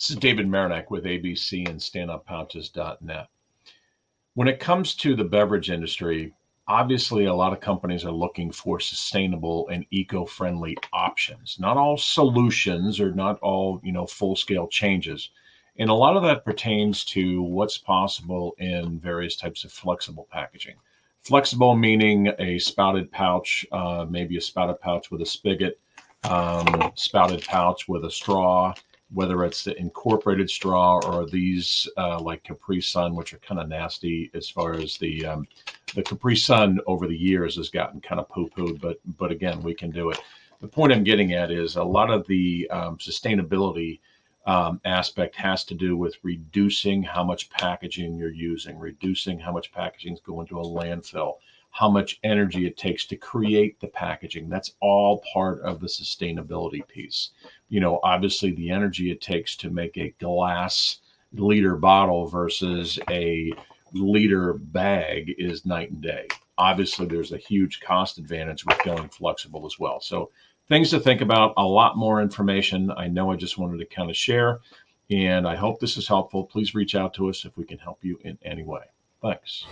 This is David Marinak with ABC and StandUpPouches.net. When it comes to the beverage industry, obviously a lot of companies are looking for sustainable and eco-friendly options. Not all solutions or not all, full-scale changes. And a lot of that pertains to what's possible in various types of flexible packaging. Flexible meaning a spouted pouch, maybe a spouted pouch with a spigot, spouted pouch with a straw, whether it's the incorporated straw or these like Capri Sun, which are kind of nasty as far as the Capri Sun over the years has gotten kind of poo-pooed, but again, we can do it. The point I'm getting at is a lot of the sustainability aspect has to do with reducing how much packaging you're using, reducing how much packaging is going to a landfill, how much energy it takes to create the packaging. That's all part of the sustainability piece. Obviously the energy it takes to make a glass liter bottle versus a liter bag is night and day. Obviously there's a huge cost advantage with going flexible as well. So things to think about, a lot more information. I know I just wanted to kind of share, and I hope this is helpful. Please reach out to us if we can help you in any way. Thanks.